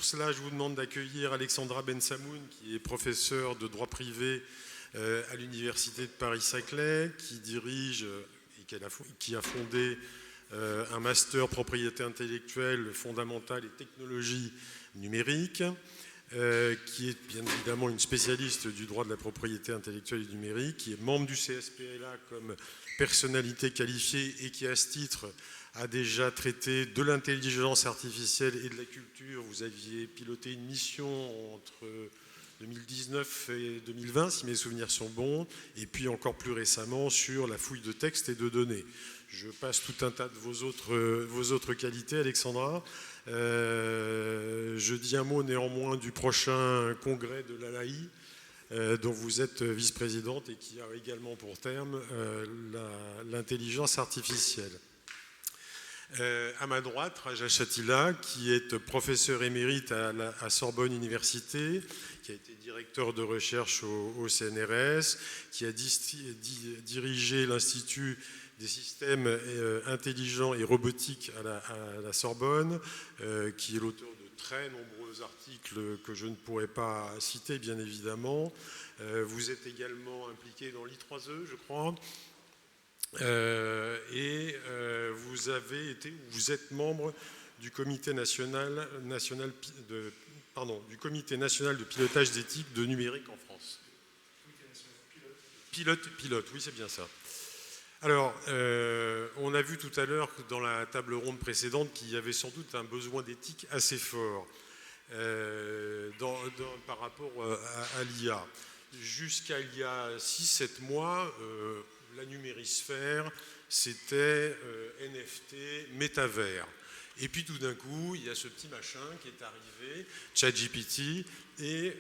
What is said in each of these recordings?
pour cela, je vous demande d'accueillir Alexandra Bensamoun, qui est professeure de droit privé à l'Université de Paris-Saclay, qui dirige et qui a fondé un master propriété intellectuelle fondamentale et technologie numérique, qui est bien évidemment une spécialiste du droit de la propriété intellectuelle et numérique, qui est membre du CSPLA comme personnalité qualifiée et qui, à ce titre, a déjà traité de l'intelligence artificielle et de la culture. Vous aviez piloté une mission entre 2019 et 2020, si mes souvenirs sont bons, et puis encore plus récemment sur la fouille de textes et de données. Je passe tout un tas de vos autres qualités, Alexandra. Je dis un mot néanmoins du prochain congrès de l'ALAI, dont vous êtes vice-présidente et qui a également pour terme l'intelligence artificielle. À ma droite, Raja Chatila, qui est professeur émérite à Sorbonne Université, qui a été directeur de recherche au CNRS, qui a dirigé l'Institut des systèmes intelligents et robotiques à la Sorbonne, qui est l'auteur de très nombreux articles que je ne pourrais pas citer, bien évidemment. Vous êtes également impliqué dans l'I3E, je crois. Vous êtes membre du Comité national de pilotage d'éthique de numérique en France. Pilote, oui, c'est bien ça. Alors, on a vu tout à l'heure dans la table ronde précédente qu'il y avait sans doute un besoin d'éthique assez fort par rapport à l'IA. Jusqu'à il y a 6-7 mois, la numérisphère, c'était NFT, métavers. Et puis tout d'un coup, il y a ce petit machin qui est arrivé, ChatGPT, et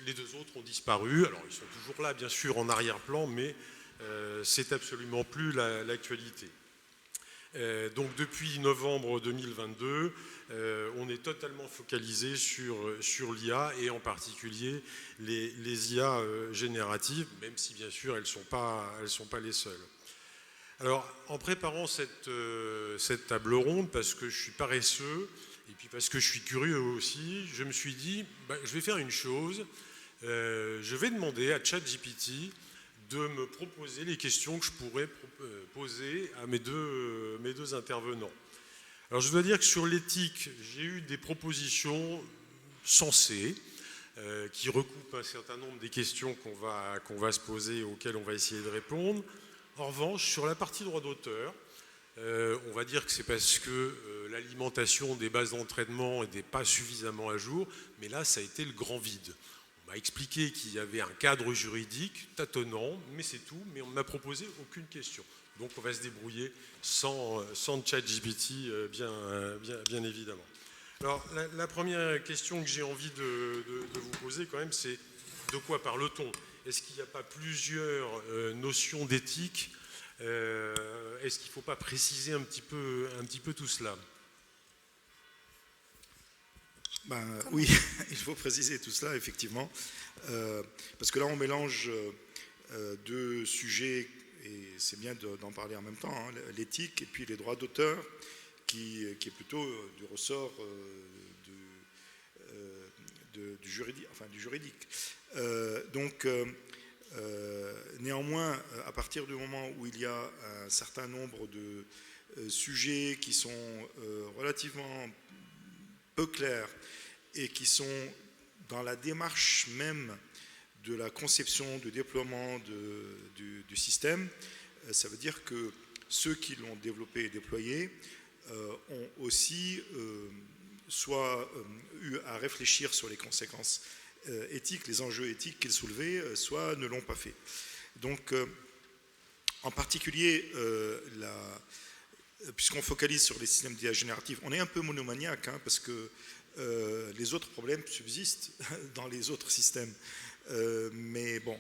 les deux autres ont disparu. Alors ils sont toujours là, bien sûr, en arrière-plan, mais c'est absolument plus l'actualité. Donc depuis novembre 2022, on est totalement focalisé sur l'IA et en particulier les IA génératives, même si bien sûr elles ne sont pas les seules. Alors en préparant cette table ronde, parce que je suis paresseux et puis parce que je suis curieux aussi, je me suis dit, je vais faire une chose, je vais demander à ChatGPT de me proposer les questions que je pourrais poser à mes deux intervenants. Alors je dois dire que sur l'éthique, j'ai eu des propositions sensées qui recoupent un certain nombre des questions qu'on va se poser, auxquelles on va essayer de répondre. En revanche, sur la partie droit d'auteur, on va dire que c'est parce que l'alimentation des bases d'entraînement n'était pas suffisamment à jour, mais là, ça a été le grand vide. On m'a expliqué qu'il y avait un cadre juridique tâtonnant, mais c'est tout, mais on ne m'a proposé aucune question. Donc on va se débrouiller sans ChatGPT, bien évidemment. Alors la première question que j'ai envie de vous poser quand même, c'est de quoi parle-t-on? Est-ce qu'il n'y a pas plusieurs notions d'éthique? Est-ce qu'il ne faut pas préciser un petit peu tout cela? Oui, il faut préciser tout cela, effectivement, parce que là, on mélange deux sujets, et c'est bien d'en parler en même temps, hein, l'éthique et puis les droits d'auteur, qui est plutôt du ressort du juridique. Néanmoins, à partir du moment où il y a un certain nombre de sujets qui sont relativement peu clairs et qui sont dans la démarche même de la conception, du déploiement du système, ça veut dire que ceux qui l'ont développé et déployé ont aussi soit eu à réfléchir sur les conséquences éthiques, les enjeux éthiques qu'ils soulevaient, soit ne l'ont pas fait. Donc, en particulier, puisqu'on focalise sur les systèmes d'IA génératifs, on est un peu monomaniaque, hein, parce que les autres problèmes subsistent dans les autres systèmes. Mais bon,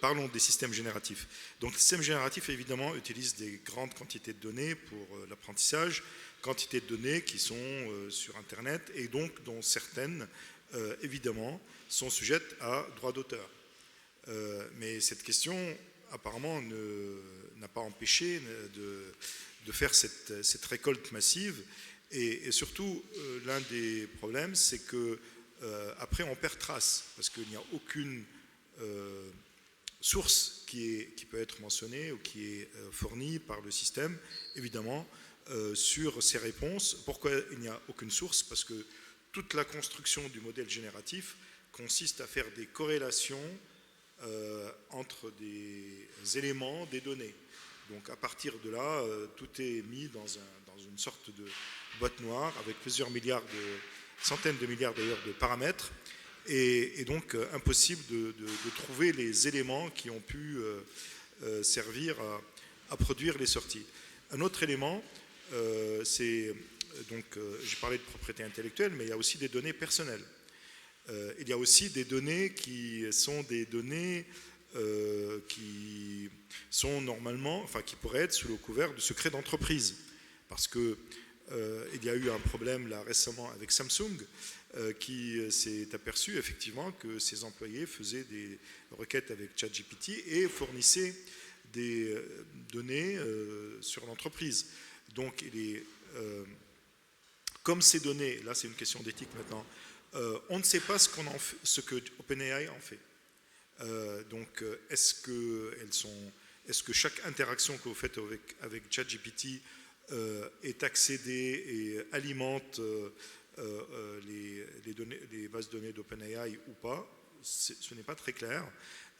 parlons des systèmes génératifs. Donc, les systèmes génératifs, évidemment, utilisent des grandes quantités de données pour l'apprentissage, quantités de données qui sont sur Internet et donc dont certaines, évidemment, sont sujettes à droit d'auteur. Mais cette question, apparemment, n'a pas empêché de faire cette récolte massive Et surtout, l'un des problèmes, c'est que après on perd trace, parce qu'il n'y a aucune source qui peut être mentionnée ou qui est fournie par le système, évidemment, sur ces réponses. Pourquoi il n'y a aucune source? Parce que toute la construction du modèle génératif consiste à faire des corrélations entre des éléments, des données. Donc à partir de là, tout est mis dans une sorte de boîte noire avec plusieurs centaines de milliards d'ailleurs de paramètres, et donc impossible de trouver les éléments qui ont pu servir à produire les sorties. Un autre élément, c'est donc j'ai parlé de propriété intellectuelle, mais il y a aussi des données personnelles. Il y a aussi des données qui sont des données qui sont normalement, enfin qui pourraient être sous le couvert de secret d'entreprise, parce que il y a eu un problème là récemment avec Samsung qui s'est aperçu effectivement que ses employés faisaient des requêtes avec ChatGPT et fournissaient des données sur l'entreprise. Donc comme ces données, là c'est une question d'éthique maintenant, on ne sait pas ce que OpenAI en fait. Donc est-ce que chaque interaction que vous faites avec ChatGPT est accédée et alimente les bases de données d'OpenAI ou pas? Ce n'est pas très clair.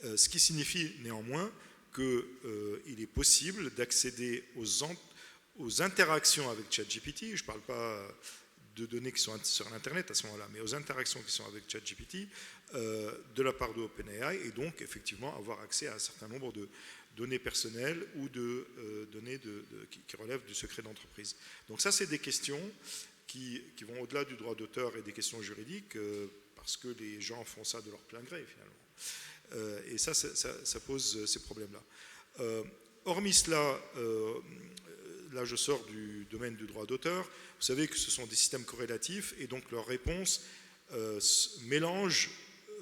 Ce qui signifie néanmoins qu'il est possible d'accéder aux interactions avec ChatGPT. Je ne parle pas de données qui sont sur l'Internet à ce moment-là, mais aux interactions qui sont avec ChatGPT de la part de OpenAI, et donc effectivement avoir accès à un certain nombre de données personnelles ou de données qui relèvent du secret d'entreprise. Donc ça, c'est des questions qui vont au-delà du droit d'auteur et des questions juridiques, parce que les gens font ça de leur plein gré, finalement. Et ça pose ces problèmes-là. Hormis cela, là je sors du domaine du droit d'auteur, vous savez que ce sont des systèmes corrélatifs, et donc leurs réponses mélangent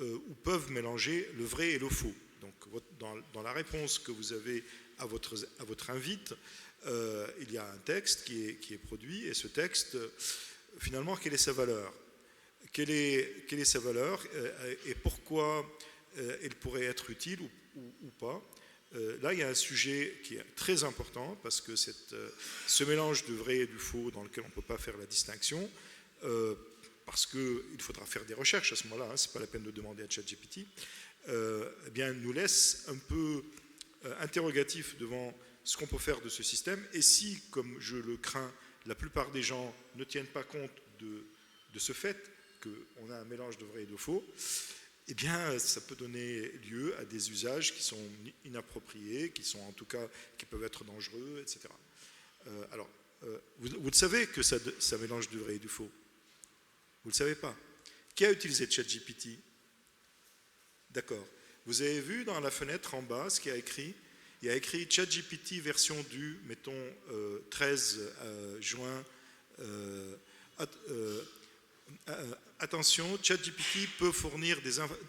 ou peuvent mélanger le vrai et le faux. Donc dans la réponse que vous avez à votre invite, il y a un texte qui est produit, et ce texte, finalement, quelle est sa valeur? Quelle est sa valeur et pourquoi elle pourrait être utile ou pas? Là, il y a un sujet qui est très important, parce que ce mélange du vrai et du faux dans lequel on ne peut pas faire la distinction, parce qu'il faudra faire des recherches à ce moment-là, ce n'est pas la peine de demander à ChatGPT, eh bien, nous laisse un peu interrogatif devant ce qu'on peut faire de ce système. Et si, comme je le crains, la plupart des gens ne tiennent pas compte de ce fait qu'on a un mélange de vrai et de faux, eh bien, ça peut donner lieu à des usages qui sont inappropriés, qui sont en tout cas, qui peuvent être dangereux, etc. Alors, vous le savez que ça mélange du vrai et du faux. Vous ne le savez pas. Qui a utilisé ChatGPT? D'accord. Vous avez vu dans la fenêtre en bas ce qu'il y a écrit? Il y a écrit ChatGPT version du, mettons, 13 juin. Attention, ChatGPT peut fournir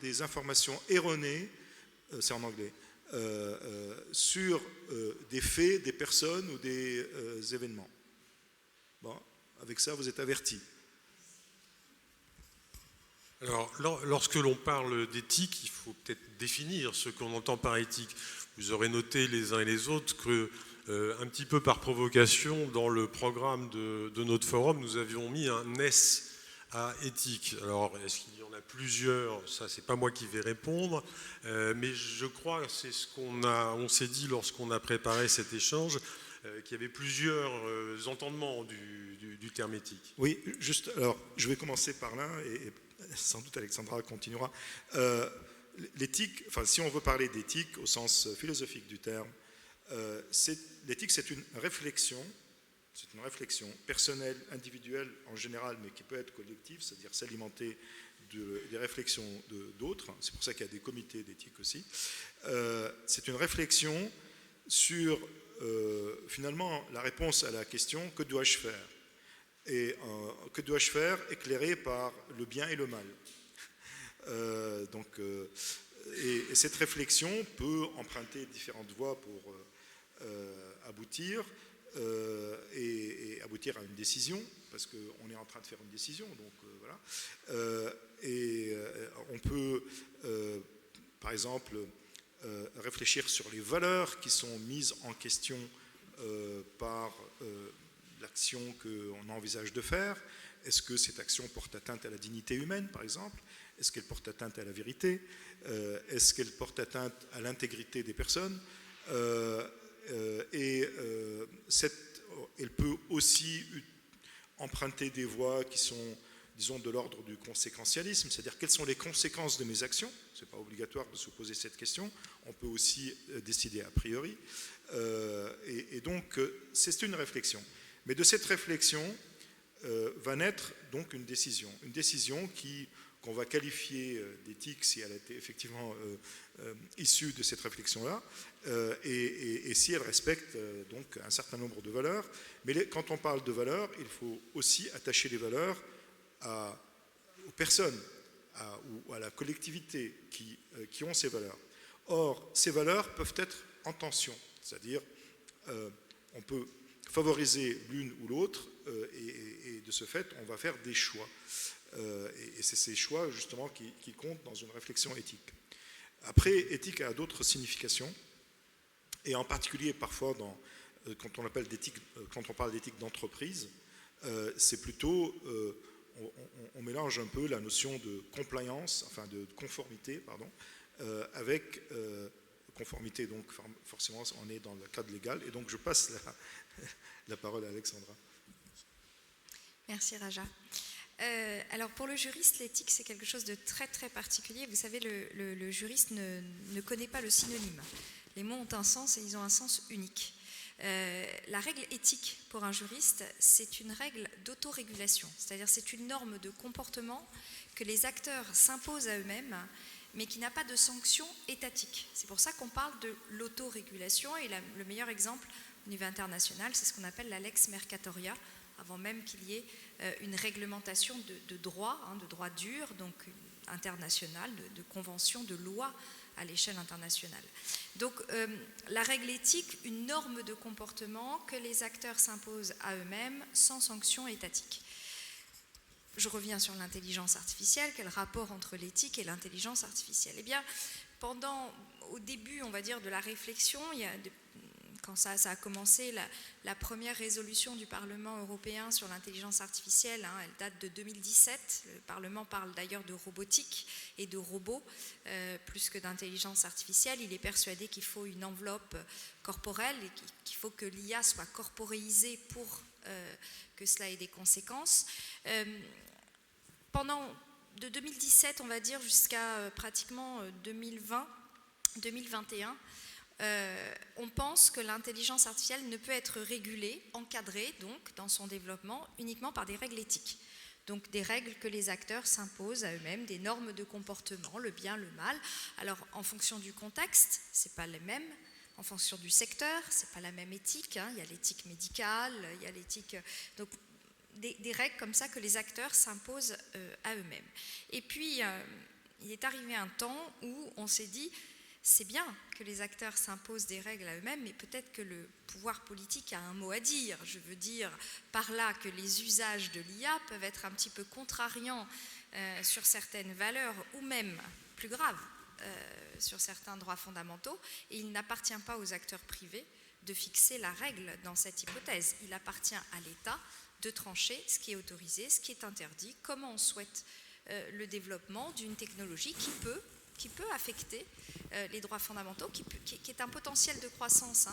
des informations erronées, c'est en anglais, sur des faits, des personnes ou des événements. Bon, avec ça, vous êtes avertis. Alors, lorsque l'on parle d'éthique, il faut peut-être définir ce qu'on entend par éthique. Vous aurez noté les uns et les autres que, un petit peu par provocation, dans le programme de notre forum, nous avions mis un S à éthique. Alors, est-ce qu'il y en a plusieurs? Ça, c'est pas moi qui vais répondre, mais je crois que c'est ce on s'est dit lorsqu'on a préparé cet échange, qu'il y avait plusieurs entendements du terme éthique. Oui, juste, alors, je vais commencer par là, et sans doute Alexandra continuera. L'éthique, enfin, si on veut parler d'éthique au sens philosophique du terme, l'éthique, c'est une réflexion personnelle, individuelle en général, mais qui peut être collective, c'est-à-dire s'alimenter des réflexions d'autres. C'est pour ça qu'il y a des comités d'éthique aussi. C'est une réflexion sur, finalement, la réponse à la question « que dois-je faire ?» Et que dois-je faire éclairé par le bien et le mal. Et cette réflexion peut emprunter différentes voies pour aboutir. et aboutir à une décision, parce qu'on est en train de faire une décision, donc voilà. On peut, par exemple, réfléchir sur les valeurs qui sont mises en question par l'action qu'on envisage de faire. Est-ce que cette action porte atteinte à la dignité humaine, par exemple? Est-ce qu'elle porte atteinte à la vérité? Est-ce qu'elle porte atteinte à l'intégrité des personnes? Elle peut aussi emprunter des voies qui sont, disons, de l'ordre du conséquentialisme, c'est-à-dire quelles sont les conséquences de mes actions. Ce n'est pas obligatoire de se poser cette question, on peut aussi décider a priori. Donc, c'est une réflexion. Mais de cette réflexion va naître donc une décision qu'on va qualifier d'éthique si elle a été effectivement issue de cette réflexion-là, et si elle respecte donc un certain nombre de valeurs. Mais quand on parle de valeurs, il faut aussi attacher les valeurs aux personnes ou à la collectivité qui ont ces valeurs. Or, ces valeurs peuvent être en tension, c'est-à-dire on peut favoriser l'une ou l'autre, et de ce fait, on va faire des choix. Et c'est ces choix, justement, qui comptent dans une réflexion éthique. Après, éthique a d'autres significations, et en particulier, parfois, quand on parle d'éthique d'entreprise, c'est plutôt, on mélange un peu la notion de compliance, enfin de conformité, pardon, avec conformité, donc forcément, on est dans le cadre légal, et donc je passe la parole à Alexandra. Merci Raja. Alors pour le juriste, l'éthique c'est quelque chose de très très particulier. Vous savez, le juriste ne connaît pas le synonyme. Les mots ont un sens et ils ont un sens unique. La règle éthique pour un juriste, c'est une règle d'autorégulation, c'est-à-dire c'est une norme de comportement que les acteurs s'imposent à eux-mêmes, mais qui n'a pas de sanction étatique. C'est pour ça qu'on parle de l'autorégulation, et le meilleur exemple au niveau international, c'est ce qu'on appelle la lex mercatoria, avant même qu'il y ait une réglementation de droit, de droit dur, donc international, de convention, de loi à l'échelle internationale. Donc la règle éthique, une norme de comportement que les acteurs s'imposent à eux-mêmes sans sanction étatique. Je reviens sur l'intelligence artificielle. Quel rapport entre l'éthique et l'intelligence artificielle? Eh bien, au début, on va dire, de la réflexion, quand ça a commencé, la première résolution du Parlement européen sur l'intelligence artificielle, elle date de 2017. Le Parlement parle d'ailleurs de robotique et de robots, plus que d'intelligence artificielle. Il est persuadé qu'il faut une enveloppe corporelle et qu'il faut que l'IA soit corporéisée pour que cela ait des conséquences. De 2017, on va dire, jusqu'à pratiquement 2020-2021, on pense que l'intelligence artificielle ne peut être régulée, encadrée donc dans son développement uniquement par des règles éthiques. Donc des règles que les acteurs s'imposent à eux-mêmes, des normes de comportement, le bien, le mal. Alors en fonction du contexte, c'est pas les mêmes. En fonction du secteur, c'est pas la même éthique. Il y a l'éthique médicale, il y a l'éthique. Donc des règles comme ça que les acteurs s'imposent à eux-mêmes. Et puis il est arrivé un temps où on s'est dit, c'est bien que les acteurs s'imposent des règles à eux-mêmes, mais peut-être que le pouvoir politique a un mot à dire. Je veux dire par là que les usages de l'IA peuvent être un petit peu contrariants sur certaines valeurs, ou même, plus grave, sur certains droits fondamentaux, et il n'appartient pas aux acteurs privés de fixer la règle dans cette hypothèse. Il appartient à l'État de trancher ce qui est autorisé, ce qui est interdit, comment on souhaite le développement d'une technologie qui peut affecter les droits fondamentaux, qui est un potentiel de croissance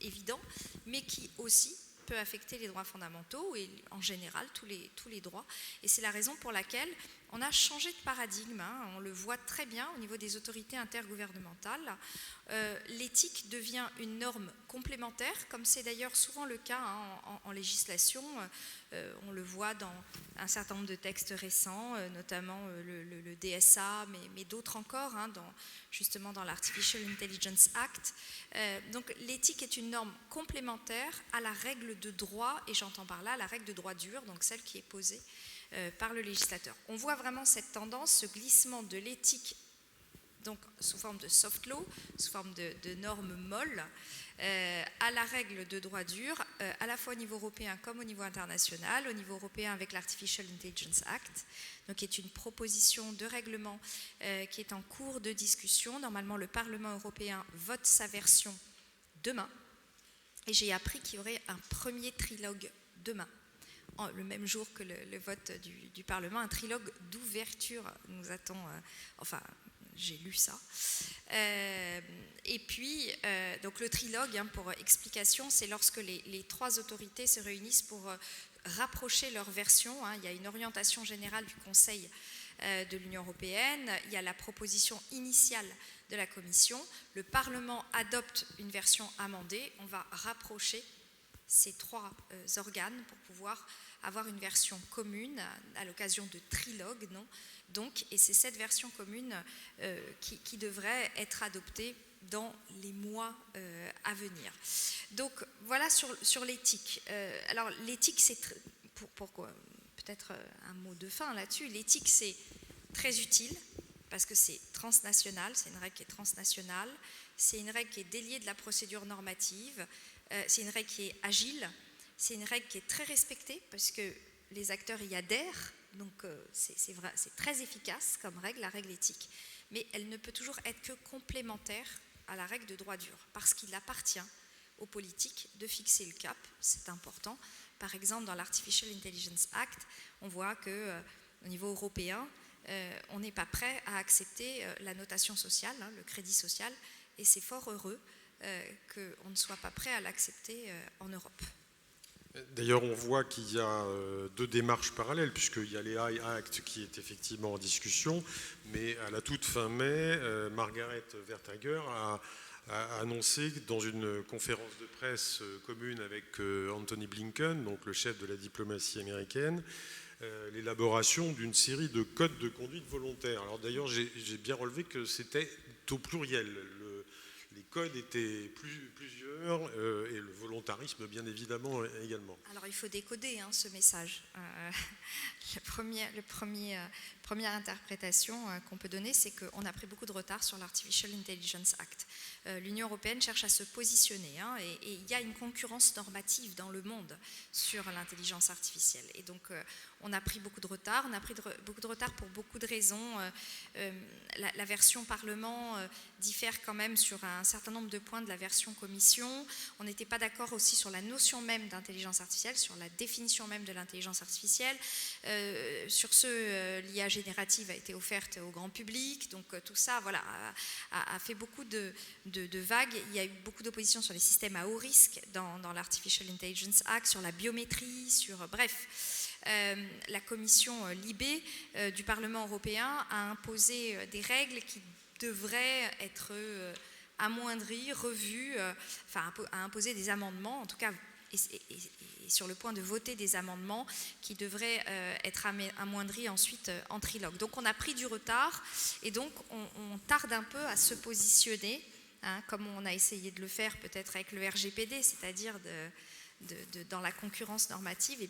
évident, mais qui aussi peut affecter les droits fondamentaux et en général tous les droits. Et c'est la raison pour laquelle on a changé de paradigme, on le voit très bien au niveau des autorités intergouvernementales. L'éthique devient une norme complémentaire, comme c'est d'ailleurs souvent le cas en législation. On le voit dans un certain nombre de textes récents, notamment le DSA, mais d'autres encore, justement dans l'Artificial Intelligence Act. Donc l'éthique est une norme complémentaire à la règle de droit, et j'entends par là la règle de droit dur, donc celle qui est posée par le législateur. On voit vraiment cette tendance, ce glissement de l'éthique donc sous forme de soft law, sous forme de normes molles, à la règle de droit dur, à la fois au niveau européen comme au niveau international. Au niveau européen avec l'Artificial Intelligence Act, donc qui est une proposition de règlement qui est en cours de discussion. Normalement, le Parlement européen vote sa version demain. Et j'ai appris qu'il y aurait un premier trilogue demain, le même jour que le vote du Parlement, un trilogue d'ouverture, nous attend, j'ai lu ça. Et puis, donc le trilogue, pour explication, c'est lorsque les trois autorités se réunissent pour rapprocher leur version. Il y a une orientation générale du Conseil de l'Union européenne, il y a la proposition initiale de la Commission, le Parlement adopte une version amendée, on va rapprocher ces trois organes pour pouvoir avoir une version commune à l'occasion de trilogue, donc, et c'est cette version commune qui devrait être adoptée dans les mois à venir. Donc voilà sur l'éthique. Alors l'éthique, c'est pour peut-être un mot de fin là-dessus. L'éthique, c'est très utile parce que c'est transnational, c'est une règle qui est transnationale, c'est une règle qui est déliée de la procédure normative, c'est une règle qui est agile, c'est une règle qui est très respectée parce que les acteurs y adhèrent, donc c'est vrai, c'est très efficace comme règle, la règle éthique, mais elle ne peut toujours être que complémentaire à la règle de droit dur parce qu'il appartient aux politiques de fixer le cap, c'est important. Par exemple, dans l'Artificial Intelligence Act, on voit qu'au niveau européen, on n'est pas prêt à accepter la notation sociale, le crédit social, et c'est fort heureux qu'on ne soit pas prêt à l'accepter en Europe. D'ailleurs, on voit qu'il y a deux démarches parallèles, puisqu'il y a les AI Act qui est effectivement en discussion, mais à la toute fin mai, Margaret Vestager a annoncé dans une conférence de presse commune avec Anthony Blinken, donc le chef de la diplomatie américaine, l'élaboration d'une série de codes de conduite volontaire. Alors d'ailleurs, j'ai bien relevé que c'était au pluriel. Les codes étaient plusieurs et le volontarisme, bien évidemment, également. Alors il faut décoder ce message. Première interprétation qu'on peut donner, c'est qu'on a pris beaucoup de retard sur l'Artificial Intelligence Act. L'Union européenne cherche à se positionner et il y a une concurrence normative dans le monde sur l'intelligence artificielle. Et donc on a pris beaucoup de retard. On a pris beaucoup de retard pour beaucoup de raisons. La version Parlement diffère quand même sur un certain nombre de points de la version Commission. On n'était pas d'accord aussi sur la notion même d'intelligence artificielle, sur la définition même de l'intelligence artificielle. Sur ce, l'IA générative a été offerte au grand public. Donc tout ça a fait beaucoup de vagues. Il y a eu beaucoup d'opposition sur les systèmes à haut risque dans l'Artificial Intelligence Act, sur la biométrie, bref. La commission Libé du Parlement européen a imposé des règles qui devraient être amoindries, revues, a imposé des amendements, en tout cas, et sur le point de voter des amendements qui devraient être amoindris ensuite en trilogue. Donc on a pris du retard et donc on tarde un peu à se positionner, comme on a essayé de le faire peut-être avec le RGPD, c'est-à-dire dans la concurrence normative,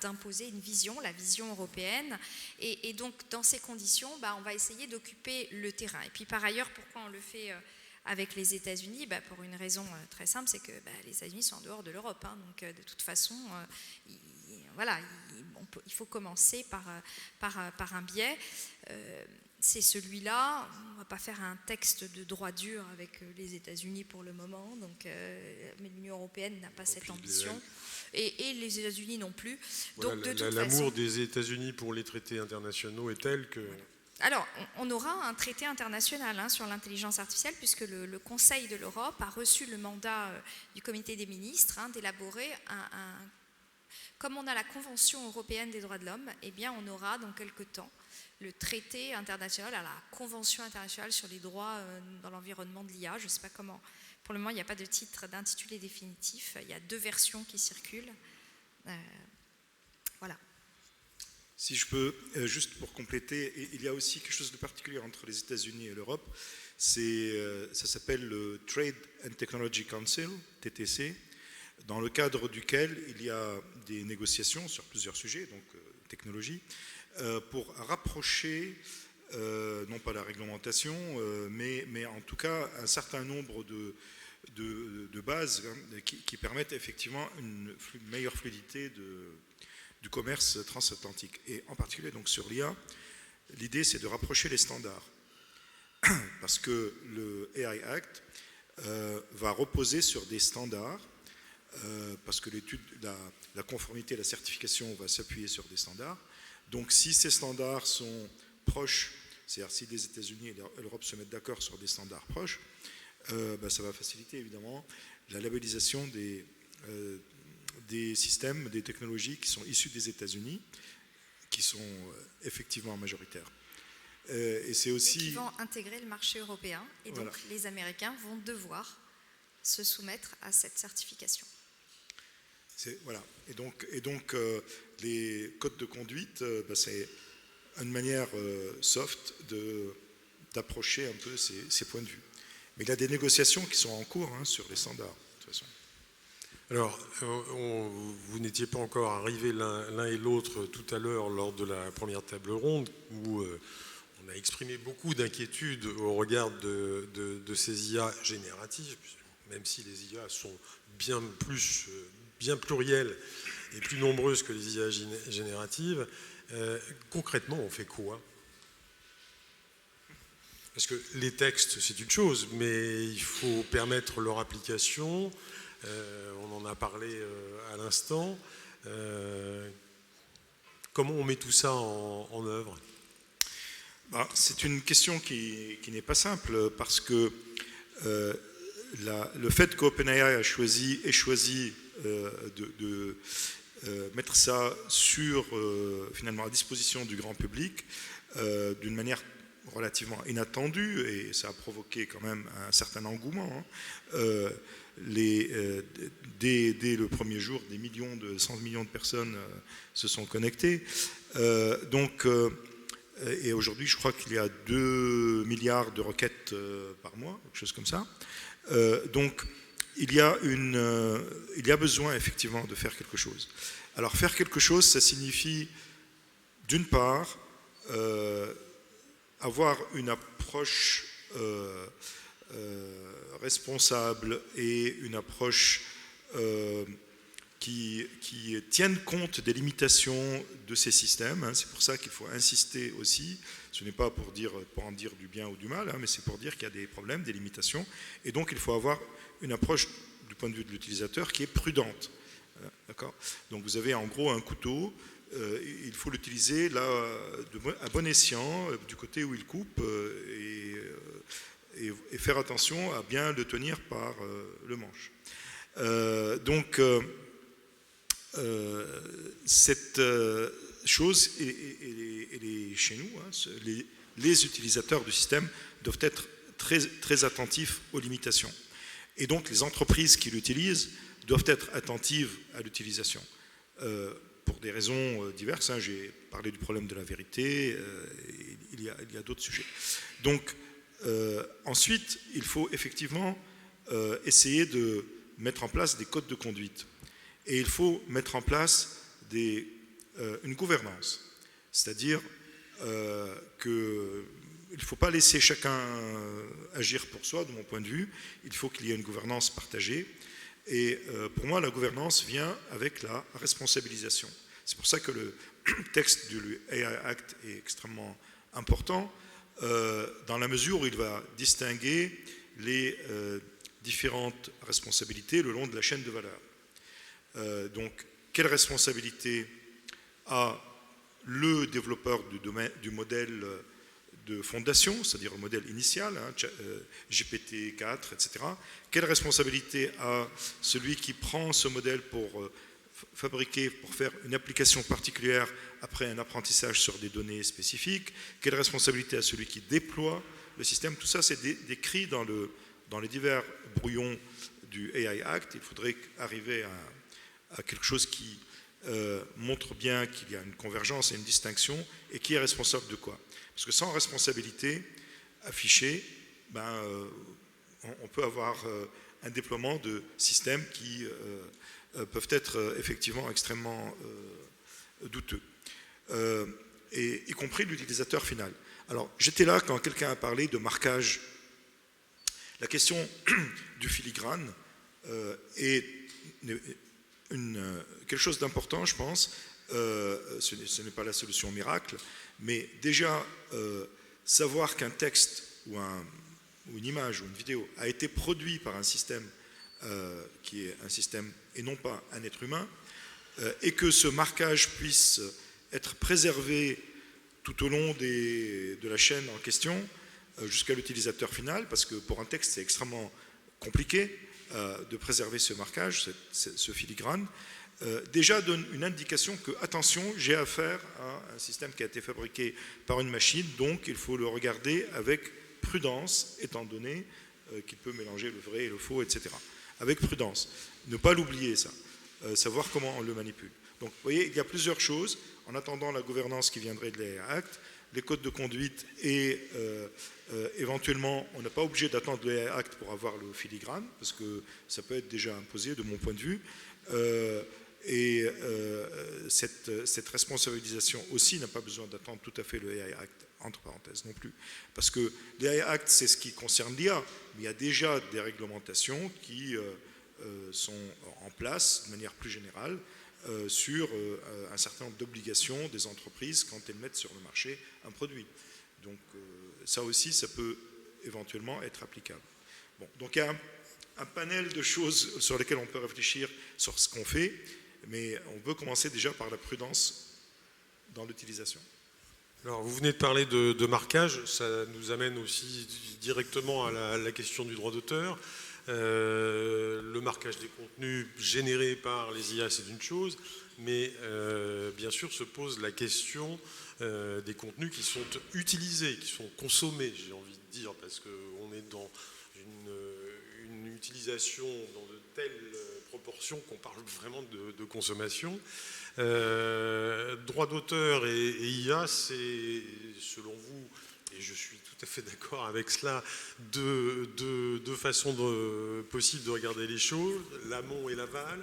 d'imposer une vision, la vision européenne. Et donc, dans ces conditions, on va essayer d'occuper le terrain. Et puis, par ailleurs, pourquoi on le fait avec les États-Unis ? Pour une raison très simple, c'est que les États-Unis sont en dehors de l'Europe. Donc, de toute façon, il faut commencer par un biais. C'est celui-là. On ne va pas faire un texte de droit dur avec les États-Unis pour le moment, mais l'Union européenne n'a pas cette ambition, et les États-Unis non plus. Voilà, donc, l'amour des États-Unis pour les traités internationaux est tel que... Alors, on aura un traité international sur l'intelligence artificielle, puisque le Conseil de l'Europe a reçu le mandat du comité des ministres d'élaborer comme on a la Convention européenne des droits de l'homme, on aura dans quelques temps le traité international, la Convention internationale sur les droits dans l'environnement de l'IA. Je ne sais pas comment. Pour le moment, il n'y a pas de titre d'intitulé définitif. Il y a 2 versions qui circulent. Voilà. Si je peux, juste pour compléter, il y a aussi quelque chose de particulier entre les États-Unis et l'Europe. Ça s'appelle le Trade and Technology Council, TTC, dans le cadre duquel il y a des négociations sur plusieurs sujets, donc technologie, pour rapprocher non pas la réglementation, mais en tout cas un certain nombre de bases qui permettent effectivement une meilleure fluidité du commerce transatlantique. Et en particulier donc sur l'IA, l'idée c'est de rapprocher les standards. Parce que le AI Act va reposer sur des standards, parce que la conformité, la certification va s'appuyer sur des standards. Donc si ces standards sont proches, c'est-à-dire si les États-Unis et l'Europe se mettent d'accord sur des standards proches, ça va faciliter évidemment la labellisation des systèmes, des technologies qui sont issus des États-Unis, qui sont effectivement majoritaires. Et c'est aussi... Et qui vont intégrer le marché européen. Et donc, voilà, les Américains vont devoir se soumettre à cette certification. Voilà. Et donc les codes de conduite, c'est une manière soft d'approcher un peu ces points de vue. Mais il y a des négociations qui sont en cours sur les standards, de toute façon. Alors, vous n'étiez pas encore arrivés l'un et l'autre tout à l'heure lors de la première table ronde, où on a exprimé beaucoup d'inquiétudes au regard de ces IA génératives, même si les IA sont bien plurielles et plus nombreuses que les IA génératives. Concrètement, on fait quoi? Parce que les textes, c'est une chose, mais il faut permettre leur application. On en a parlé à l'instant. Comment on met tout ça en œuvre? C'est une question qui n'est pas simple, parce que le fait qu'OpenAI ait choisi de mettre ça finalement à disposition du grand public d'une manière relativement inattendue, et ça a provoqué quand même un certain engouement. Dès le premier jour, des millions, 100 millions de personnes se sont connectées. Et aujourd'hui, je crois qu'il y a 2 milliards de requêtes par mois, quelque chose comme ça. Donc, il y a besoin effectivement de faire quelque chose. Alors, faire quelque chose, ça signifie, d'une part, avoir une approche responsable et une approche qui tienne compte des limitations de ces systèmes. C'est pour ça qu'il faut insister aussi. Ce n'est pas pour en dire du bien ou du mal, mais c'est pour dire qu'il y a des problèmes, des limitations. Et donc, il faut avoir une approche du point de vue de l'utilisateur qui est prudente. D'accord ? Donc, vous avez en gros un couteau. Il faut l'utiliser là à bon escient, du côté où il coupe, et faire attention à bien le tenir par le manche. Cette chose, chez nous, les utilisateurs du système doivent être très, très attentifs aux limitations. Et donc les entreprises qui l'utilisent doivent être attentives à l'utilisation. Pour des raisons diverses, j'ai parlé du problème de la vérité, il y a d'autres sujets. Donc, ensuite, il faut effectivement essayer de mettre en place des codes de conduite. Et il faut mettre en place une gouvernance. C'est-à-dire qu'il ne faut pas laisser chacun agir pour soi, de mon point de vue. Il faut qu'il y ait une gouvernance partagée. Et pour moi, la gouvernance vient avec la responsabilisation. C'est pour ça que le texte du AI Act est extrêmement important, dans la mesure où il va distinguer les différentes responsabilités le long de la chaîne de valeur. Donc, quelle responsabilité a le développeur du modèle de fondation, c'est-à-dire le modèle initial, GPT-4, etc. Quelle responsabilité a celui qui prend ce modèle pour faire une application particulière après un apprentissage sur des données spécifiques? Quelle responsabilité a celui qui déploie le système? Tout ça, c'est décrit dans les divers brouillons du AI Act. Il faudrait arriver à quelque chose qui montre bien qu'il y a une convergence et une distinction, et qui est responsable de quoi. Parce que sans responsabilité affichée, on peut avoir un déploiement de systèmes qui peuvent être effectivement extrêmement douteux. et y compris l'utilisateur final. Alors, j'étais là quand quelqu'un a parlé de marquage. La question du filigrane est quelque chose d'important, je pense. Ce n'est pas la solution miracle, mais déjà, savoir qu'un texte ou une image ou une vidéo a été produit par un système qui est un système et non pas un être humain, et que ce marquage puisse être préservé tout au long de la chaîne en question, jusqu'à l'utilisateur final, parce que pour un texte, c'est extrêmement compliqué de préserver ce marquage, ce filigrane, déjà donne une indication que, attention, j'ai affaire à un système qui a été fabriqué par une machine, donc il faut le regarder avec prudence, étant donné qu'il peut mélanger le vrai et le faux, etc. Avec prudence. Ne pas l'oublier, ça. Savoir comment on le manipule. Donc, vous voyez, il y a plusieurs choses. En attendant la gouvernance qui viendrait de l'AI Act, les codes de conduite et éventuellement, on n'est pas obligé d'attendre l'AI Act pour avoir le filigrane, parce que ça peut être déjà imposé de mon point de vue. Cette responsabilisation aussi n'a pas besoin d'attendre tout à fait le AI Act, entre parenthèses non plus. Parce que l'AI Act, c'est ce qui concerne l'IA, mais il y a déjà des réglementations qui sont en place de manière plus générale sur un certain nombre d'obligations des entreprises quand elles mettent sur le marché un produit. Donc ça aussi, ça peut éventuellement être applicable. Bon, donc il y a un panel de choses sur lesquelles on peut réfléchir sur ce qu'on fait, mais on peut commencer déjà par la prudence dans l'utilisation. Alors, vous venez de parler de marquage, ça nous amène aussi directement à la question du droit d'auteur. Le marquage des contenus générés par les IA, c'est une chose, mais bien sûr se pose la question des contenus qui sont utilisés, qui sont consommés, j'ai envie de dire, parce qu'on est dans une utilisation dans de telles proportions qu'on parle vraiment de consommation. Droit d'auteur et IA, c'est, selon vous, et je suis tout à fait d'accord avec cela, deux façons possibles de regarder les choses, l'amont et l'aval.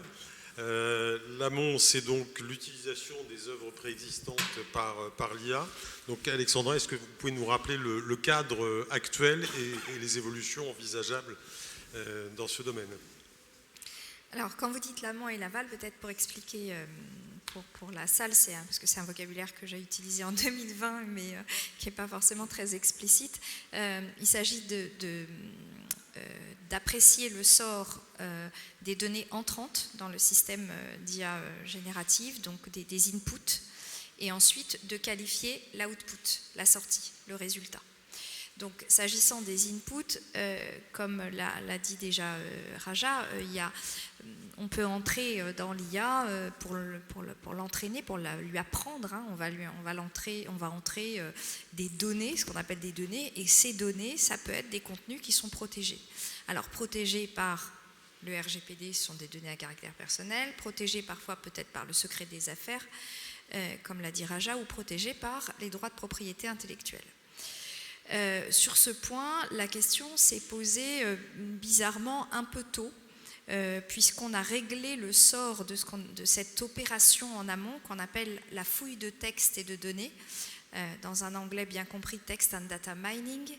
L'amont, c'est donc l'utilisation des œuvres préexistantes par l'IA. Donc Alexandra, est-ce que vous pouvez nous rappeler le cadre actuel et les évolutions envisageables dans ce domaine? Alors, quand vous dites l'amont et l'aval, peut-être pour expliquer pour la salle, parce que c'est un vocabulaire que j'ai utilisé en 2020, mais qui n'est pas forcément très explicite. Il s'agit d'apprécier le sort des données entrantes dans le système d'IA générative, donc des inputs, et ensuite de qualifier l'output, la sortie, le résultat. Donc, s'agissant des inputs, comme l'a dit déjà Raja, on peut entrer dans l'IA pour l'entraîner, pour lui apprendre. Hein, on va entrer des données, ce qu'on appelle des données, et ces données, ça peut être des contenus qui sont protégés. Alors, protégés par le RGPD, ce sont des données à caractère personnel, protégés parfois peut-être par le secret des affaires, comme l'a dit Raja, ou protégés par les droits de propriété intellectuelle. Sur ce point, la question s'est posée bizarrement un peu tôt, puisqu'on a réglé le sort de cette opération en amont qu'on appelle la fouille de texte et de données, dans un anglais bien compris, Text and Data Mining,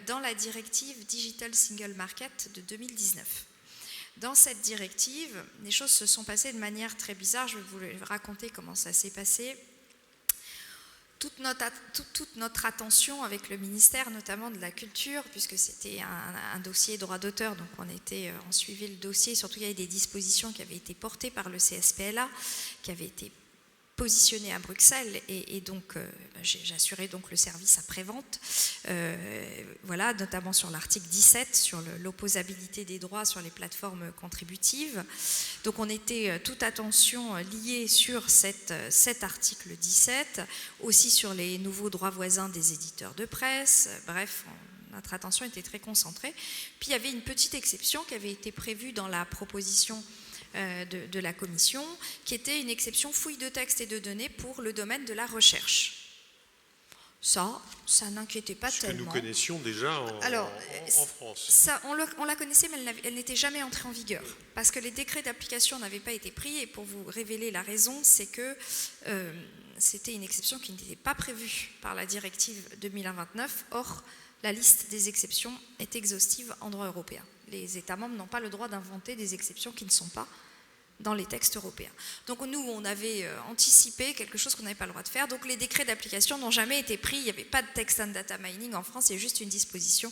dans la directive Digital Single Market de 2019. Dans cette directive, les choses se sont passées de manière très bizarre. Je vais vous raconter comment ça s'est passé. Toute notre attention avec le ministère, notamment de la Culture, puisque c'était un dossier droit d'auteur, donc on suivait le dossier, surtout il y avait des dispositions qui avaient été portées par le CSPLA, qui avaient été positionnées à Bruxelles, et donc j'assurais donc le service après-vente, voilà, notamment sur l'article 17, sur l'opposabilité des droits sur les plateformes contributives. Donc on était toute attention liée sur cet article 17, aussi sur les nouveaux droits voisins des éditeurs de presse, bref, notre attention était très concentrée. Puis il y avait une petite exception qui avait été prévue dans la proposition de la Commission, qui était une exception fouille de texte et de données pour le domaine de la recherche. Ça n'inquiétait pas Ce tellement. que nous connaissions déjà en France. Ça, on la connaissait, mais elle n'était jamais entrée en vigueur. Parce que les décrets d'application n'avaient pas été pris. Et pour vous révéler la raison, c'est que c'était une exception qui n'était pas prévue par la directive 2001-29. Or, la liste des exceptions est exhaustive en droit européen. Les États membres n'ont pas le droit d'inventer des exceptions qui ne sont pas dans les textes européens. Donc nous, on avait anticipé quelque chose qu'on n'avait pas le droit de faire. Donc les décrets d'application n'ont jamais été pris. Il n'y avait pas de text and data mining en France. Il y a juste une disposition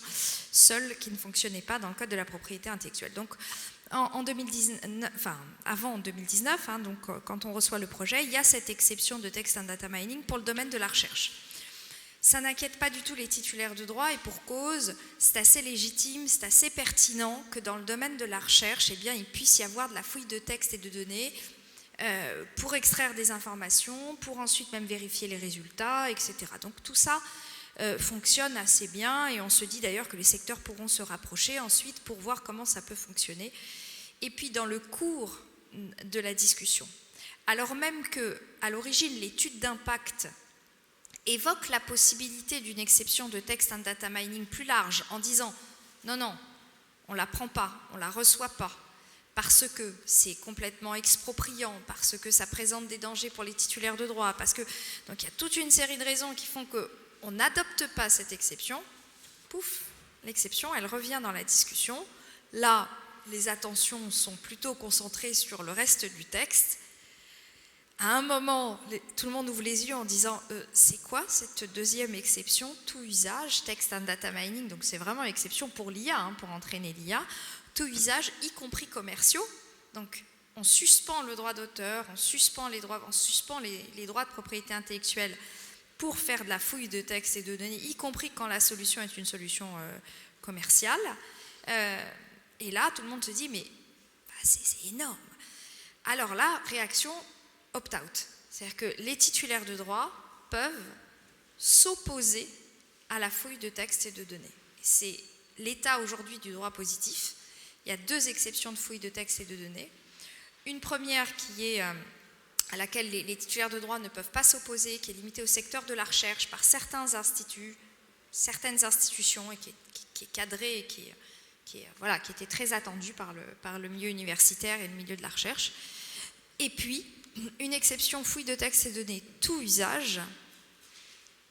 seule qui ne fonctionnait pas dans le code de la propriété intellectuelle. Donc en 2019, enfin avant 2019, donc quand on reçoit le projet, il y a cette exception de text and data mining pour le domaine de la recherche. Ça n'inquiète pas du tout les titulaires de droit et pour cause, c'est assez légitime, c'est assez pertinent que dans le domaine de la recherche, eh bien, il puisse y avoir de la fouille de textes et de données pour extraire des informations, pour ensuite même vérifier les résultats, etc. Donc tout ça fonctionne assez bien et on se dit d'ailleurs que les secteurs pourront se rapprocher ensuite pour voir comment ça peut fonctionner. Et puis dans le cours de la discussion, alors même qu'à l'origine l'étude d'impact évoque la possibilité d'une exception de text and data mining plus large en disant non, on ne la prend pas, on ne la reçoit pas, parce que c'est complètement expropriant, parce que ça présente des dangers pour les titulaires de droit, parce que donc il y a toute une série de raisons qui font qu'on n'adopte pas cette exception. Pouf, l'exception, elle revient dans la discussion. Là, les attentions sont plutôt concentrées sur le reste du texte. À un moment, tout le monde ouvre les yeux en disant c'est quoi cette deuxième exception, tout usage, text and data mining, donc c'est vraiment l'exception pour l'IA, pour entraîner l'IA, tout usage, y compris commerciaux. Donc on suspend le droit d'auteur, on suspend les droits de propriété intellectuelle pour faire de la fouille de texte et de données, y compris quand la solution est une solution commerciale. Et là, tout le monde se dit mais c'est énorme. Alors là, réaction opt-out. C'est-à-dire que les titulaires de droit peuvent s'opposer à la fouille de textes et de données. C'est l'état aujourd'hui du droit positif. Il y a deux exceptions de fouille de textes et de données. Une première qui est à laquelle les titulaires de droit ne peuvent pas s'opposer, qui est limitée au secteur de la recherche par certains instituts, certaines institutions, et qui est cadrée et qui était très attendue par le milieu universitaire et le milieu de la recherche. Et puis, une exception fouille de texte et de données, tout usage,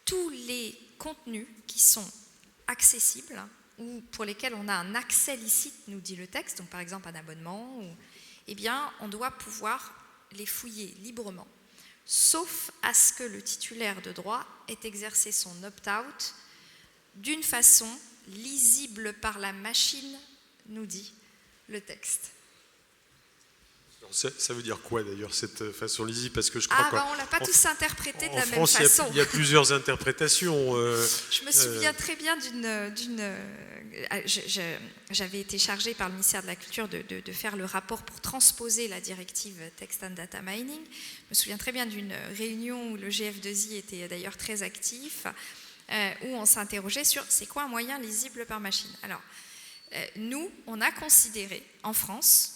tous les contenus qui sont accessibles ou pour lesquels on a un accès licite, nous dit le texte, donc par exemple un abonnement, eh bien, on doit pouvoir les fouiller librement, sauf à ce que le titulaire de droit ait exercé son opt-out d'une façon lisible par la machine, nous dit le texte. Ça veut dire quoi d'ailleurs cette façon lisible? Parce que je crois on ne l'a pas tous interprété de la même France, façon. Il y a plusieurs interprétations. Je me souviens très bien j'avais été chargée par le ministère de la Culture de faire le rapport pour transposer la directive Text and Data Mining. Je me souviens très bien d'une réunion où le GF2I était d'ailleurs très actif, où on s'interrogeait sur c'est quoi un moyen lisible par machine. Alors, nous, on a considéré, en France,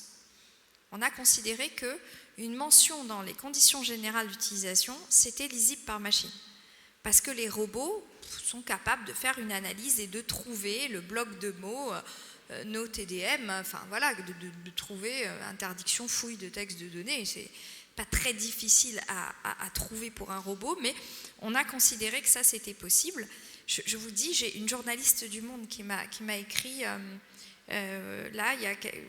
qu'une mention dans les conditions générales d'utilisation, c'était lisible par machine. Parce que les robots sont capables de faire une analyse et de trouver le bloc de mots, no TDM, enfin voilà, de trouver interdiction, fouille de texte de données. C'est pas très difficile à trouver pour un robot, mais on a considéré que ça, c'était possible. Je vous dis, j'ai une journaliste du Monde qui m'a écrit...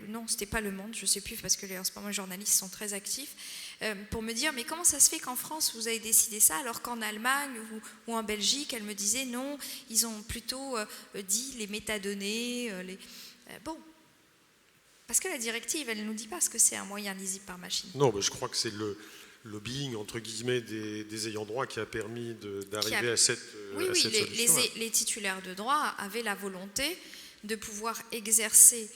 non, c'était pas Le Monde, je sais plus parce que en ce moment les journalistes sont très actifs, pour me dire mais comment ça se fait qu'en France vous avez décidé ça alors qu'en Allemagne ou en Belgique, elle me disait non, ils ont plutôt dit les métadonnées, bon, parce que la directive elle nous dit pas ce que c'est un moyen lisible par machine. Non, mais je crois que c'est le lobbying entre guillemets des ayants droit qui a permis d'arriver à cette solution. Les titulaires de droit avaient la volonté de pouvoir exercer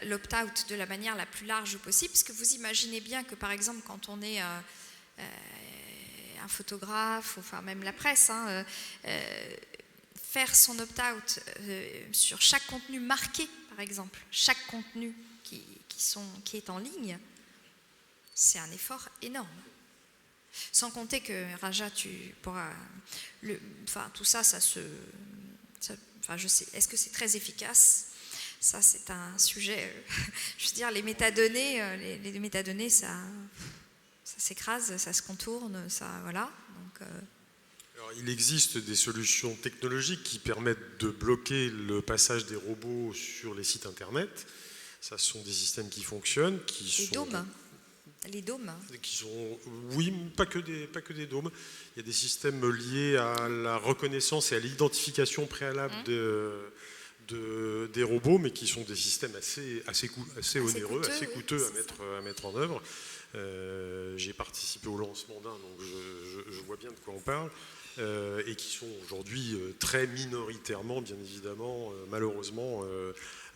l'opt-out de la manière la plus large possible, parce que vous imaginez bien que, par exemple, quand on est un photographe, enfin même la presse, faire son opt-out sur chaque contenu marqué, par exemple, chaque contenu qui est en ligne, c'est un effort énorme. Sans compter que, Raja, tu pourras... tout ça, je sais, est-ce que c'est très efficace ? Ça, c'est un sujet... je veux dire, les métadonnées, les métadonnées, ça s'écrase, ça se contourne, ça... Voilà. Donc... Alors, il existe des solutions technologiques qui permettent de bloquer le passage des robots sur les sites internet. Ça, ce sont des systèmes qui fonctionnent, Les dômes. Qui sont, oui, pas que des dômes. Il y a des systèmes liés à la reconnaissance et à l'identification préalable des robots, mais qui sont des systèmes assez onéreux, assez coûteux à mettre en œuvre. J'ai participé au lancement d'un, donc je vois bien de quoi on parle. Et qui sont aujourd'hui très minoritairement, bien évidemment, malheureusement,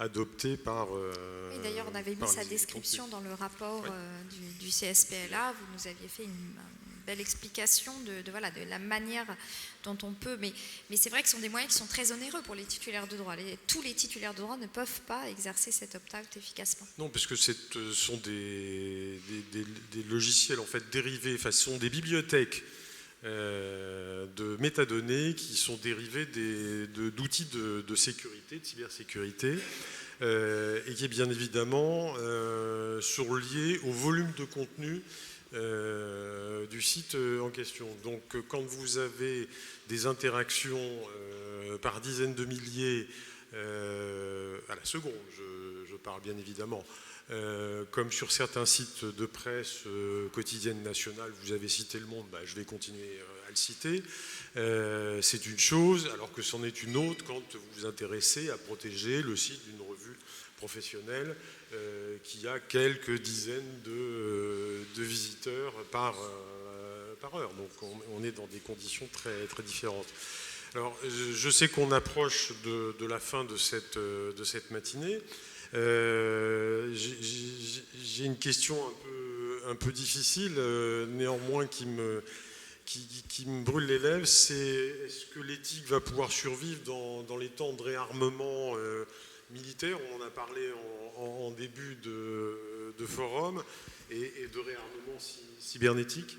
adoptés par... Oui, d'ailleurs, on avait mis sa description dans le rapport du CSPLA. Vous nous aviez fait une belle explication de la manière dont on peut... Mais c'est vrai que ce sont des moyens qui sont très onéreux pour les titulaires de droit. Tous les titulaires de droit ne peuvent pas exercer cet opt-out efficacement. Non, parce que ce sont des logiciels en fait dérivés, ce sont des bibliothèques de métadonnées qui sont dérivés d'outils de sécurité, de cybersécurité, et qui est bien évidemment sont liés au volume de contenu du site en question. Donc quand vous avez des interactions par dizaines de milliers à la seconde, je parle bien évidemment, comme sur certains sites de presse quotidienne nationale, vous avez cité Le Monde, je vais continuer à le citer, c'est une chose, alors que c'en est une autre quand vous vous intéressez à protéger le site d'une revue professionnelle qui a quelques dizaines de visiteurs par heure. Donc on est dans des conditions très, très différentes. Alors je sais qu'on approche de la fin de cette matinée. J'ai une question un peu difficile, néanmoins qui me brûle les lèvres, c'est est-ce que l'éthique va pouvoir survivre dans les temps de réarmement militaire? On en a parlé en début de forum, et de réarmement cybernétique.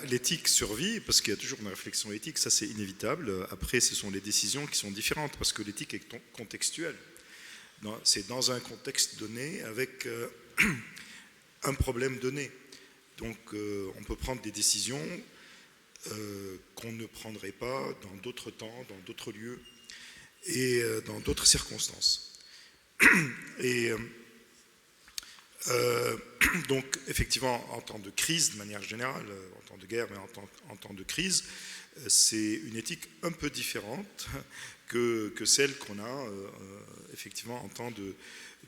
L'éthique survit parce qu'il y a toujours une réflexion éthique, ça c'est inévitable. Après, ce sont les décisions qui sont différentes parce que l'éthique est contextuelle. C'est dans un contexte donné avec un problème donné. Donc on peut prendre des décisions qu'on ne prendrait pas dans d'autres temps, dans d'autres lieux et dans d'autres circonstances. Et donc effectivement, en temps de crise, de manière générale, en temps de guerre, mais en temps de crise, c'est une éthique un peu différente que celle qu'on a effectivement en temps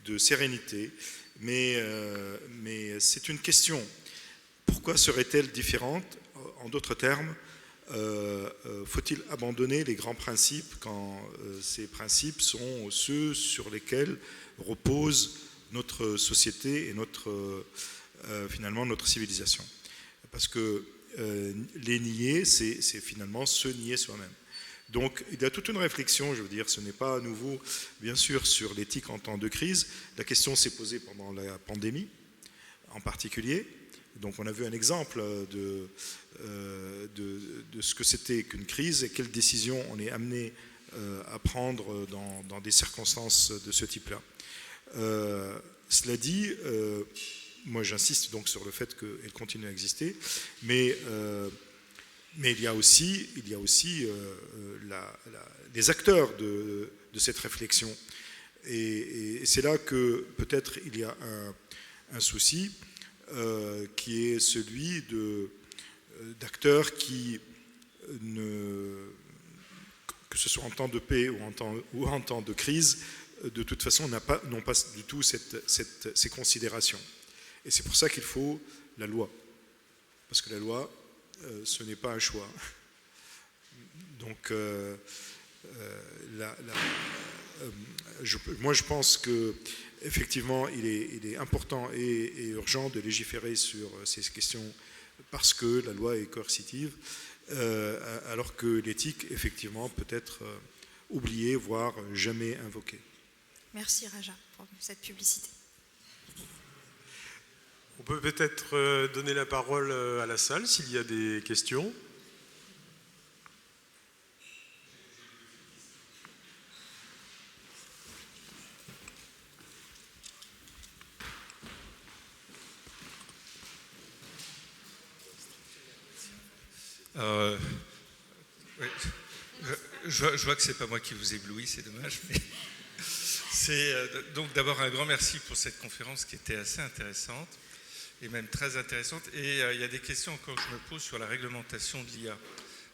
de sérénité. Mais c'est une question. Pourquoi serait-elle différente? En d'autres termes, faut-il abandonner les grands principes quand ces principes sont ceux sur lesquels repose notre société et finalement notre civilisation? Parce que les nier, c'est finalement se nier soi-même. Donc il y a toute une réflexion, je veux dire, ce n'est pas à nouveau, bien sûr, sur l'éthique en temps de crise. La question s'est posée pendant la pandémie, en particulier. Donc on a vu un exemple de ce que c'était qu'une crise et quelles décisions on est amené à prendre dans des circonstances de ce type-là. Cela dit, moi j'insiste donc sur le fait qu'elle continue à exister, mais il y a aussi les acteurs de cette réflexion. Et c'est là que peut-être il y a un souci qui est celui d'acteurs qui, que ce soit en temps de paix ou en temps de crise, de toute façon n'ont pas du tout ces considérations. Et c'est pour ça qu'il faut la loi. Parce que la loi, ce n'est pas un choix. Donc, moi je pense qu'effectivement il est important et urgent de légiférer sur ces questions parce que la loi est coercitive, alors que l'éthique, effectivement, peut être oubliée, voire jamais invoquée. Merci Raja pour cette publicité. On peut peut-être donner la parole à la salle s'il y a des questions. Ouais, je vois que c'est pas moi qui vous éblouis, c'est dommage. Mais donc d'abord un grand merci pour cette conférence qui était assez intéressante et même très intéressante. Et il y a des questions encore que je me pose sur la réglementation de l'IA.